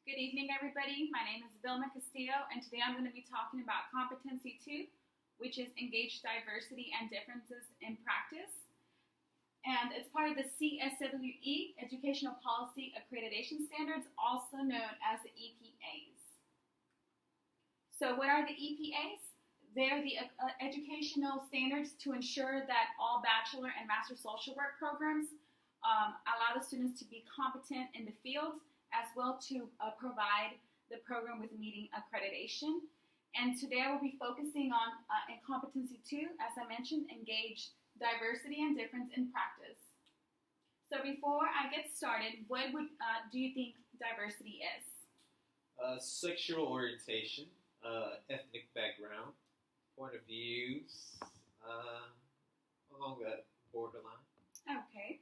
Good evening, everybody. My name is Vilma Castillo, and today I'm going to be talking about Competency 2, which is Engage Diversity and Differences in Practice. And it's part of the CSWE, Educational Policy Accreditation Standards, also known as the EPAs. So what are the EPAs? They're the educational standards to ensure that all bachelor and master social work programs allow the students to be competent in the field, as well to provide the program with meeting accreditation. And today I will be focusing on in Competency 2, as I mentioned, engage diversity and difference in practice. So before I get started, what do you think diversity is? Sexual orientation, ethnic background, point of views, along that borderline. Okay.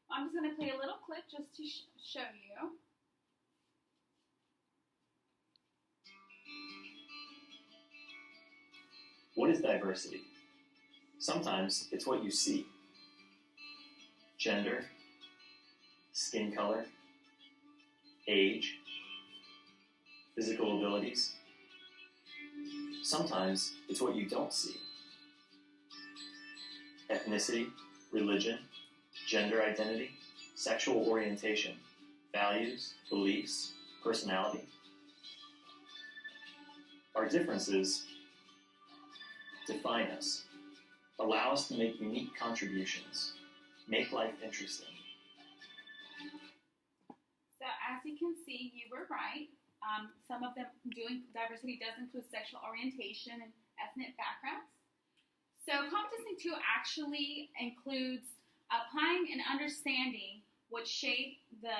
I'm just going to play a little clip just to show you. What is diversity? Sometimes it's what you see. Gender, skin color, age, physical abilities. Sometimes it's what you don't see. Ethnicity, religion, gender identity, sexual orientation, values, beliefs, personality. Our differences define us, allow us to make unique contributions, make life interesting. So as you can see, you were right. Some of them doing diversity does include sexual orientation and ethnic backgrounds. So Competency 2 actually includes applying and understanding what shape the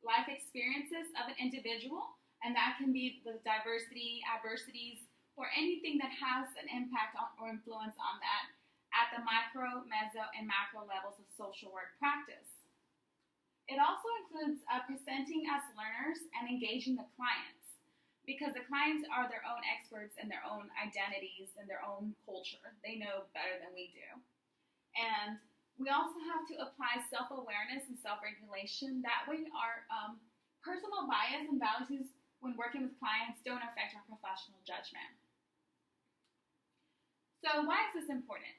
life experiences of an individual, and that can be the diversity, adversities, or anything that has an impact on or influence on that at the micro, meso, and macro levels of social work practice. It also includes presenting as learners and engaging the clients, because the clients are their own experts in their own identities and their own culture. They know better than we do. And we also have to apply self-awareness and self-regulation. That way our personal bias and values when working with clients don't affect our professional judgment. So why is this important?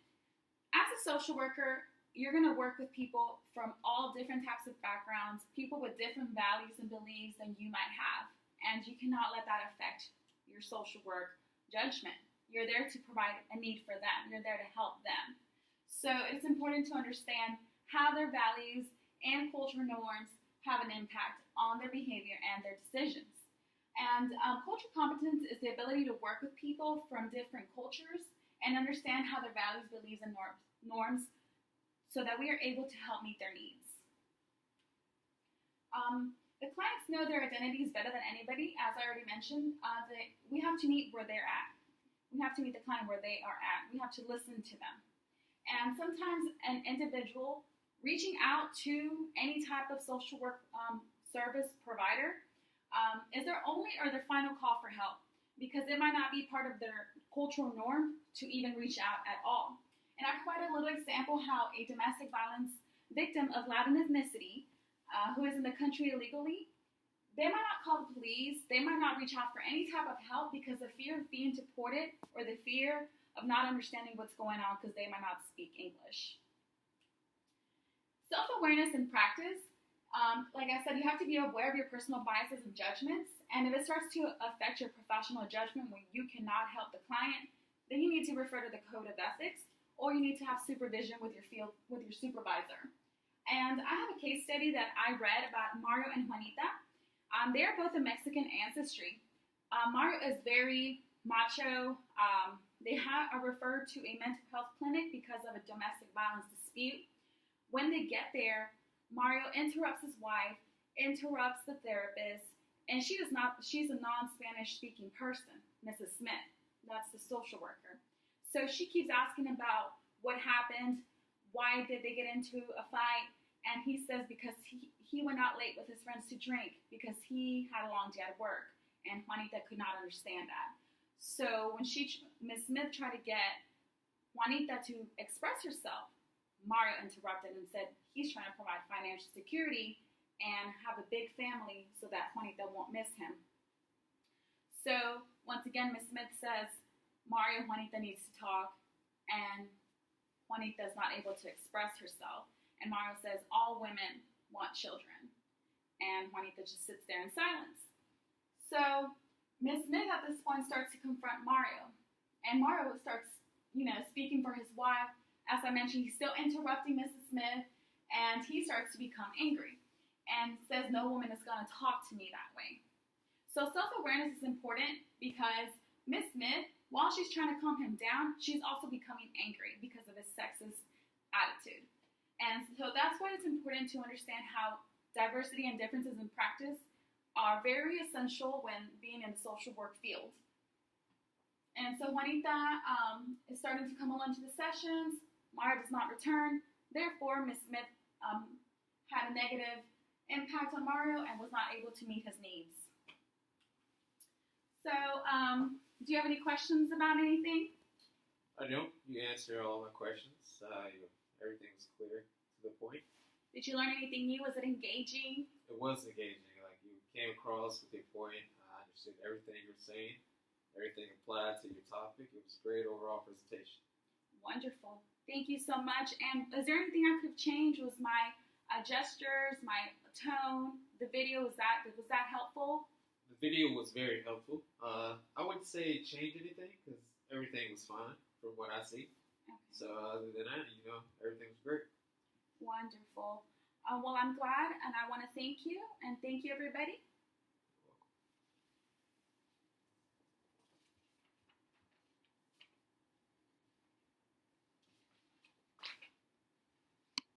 As a social worker, you're going to work with people from all different types of backgrounds, people with different values and beliefs than you might have, and you cannot let that affect your social work judgment. You're there to provide a need for them. You're there to help them. So it's important to understand how their values and cultural norms have an impact on their behavior and their decisions. And cultural competence is the ability to work with people from different cultures and understand how their values, beliefs, and norms so that we are able to help meet their needs. The clients know their identities better than anybody. As I already mentioned, we have to meet where they're at. We have to meet the client where they are at. We have to listen to them. And sometimes an individual reaching out to any type of social work service provider is their only or their final call for help, because it might not be part of their cultural norm to even reach out at all. And I provide a little example how a domestic violence victim of Latin ethnicity who is in the country illegally, they might not call the police, they might not reach out for any type of help because the fear of being deported or the fear of not understanding what's going on because they might not speak English. Self-awareness in practice, like I said, you have to be aware of your personal biases and judgments, and if it starts to affect your professional judgment when you cannot help the client, then you need to refer to the code of ethics, or you need to have supervision with your supervisor. And I have a case study that I read about Mario and Juanita. They are both of Mexican ancestry. Mario is very macho. They are referred to a mental health clinic because of a domestic violence dispute. When they get there, Mario interrupts his wife, interrupts the therapist, and she's a non-Spanish speaking person, Mrs. Smith. That's the social worker. So she keeps asking about what happened, why did they get into a fight, and he says because he went out late with his friends to drink because he had a long day at work, and Juanita could not understand that. So when Ms. Smith tried to get Juanita to express herself, Mario interrupted and said he's trying to provide financial security and have a big family so that Juanita won't miss him. So once again, Miss Smith says, Mario, Juanita needs to talk, and Juanita is not able to express herself. And Mario says, all women want children. And Juanita just sits there in silence. So Miss Smith at this point starts to confront Mario. And Mario starts, speaking for his wife. As I mentioned, he's still interrupting Mrs. Smith, and he starts to become angry and says, no woman is going to talk to me that way. So self-awareness is important because Miss Smith, while she's trying to calm him down, she's also becoming angry because of his sexist attitude. And so that's why it's important to understand how diversity and differences in practice are very essential when being in the social work field. And so Juanita is starting to come along to the sessions. Mario does not return. Therefore, Miss Smith had a negative impact on Mario and was not able to meet his needs. So, do you have any questions about anything? I don't. You answered all my questions. Everything's clear to the point. Did you learn anything new? Was it engaging? It was engaging. Like, you came across with your point. I understood everything you were saying. Everything applied to your topic. It was a great overall presentation. Wonderful. Thank you so much. And is there anything I could have changed? Was my gestures, my tone, the video, was that helpful? The video was very helpful. I wouldn't say change anything because everything was fine from what I see. Okay. So other than that, everything was great. Wonderful. Well, I'm glad, and I want to thank you, and thank you, everybody.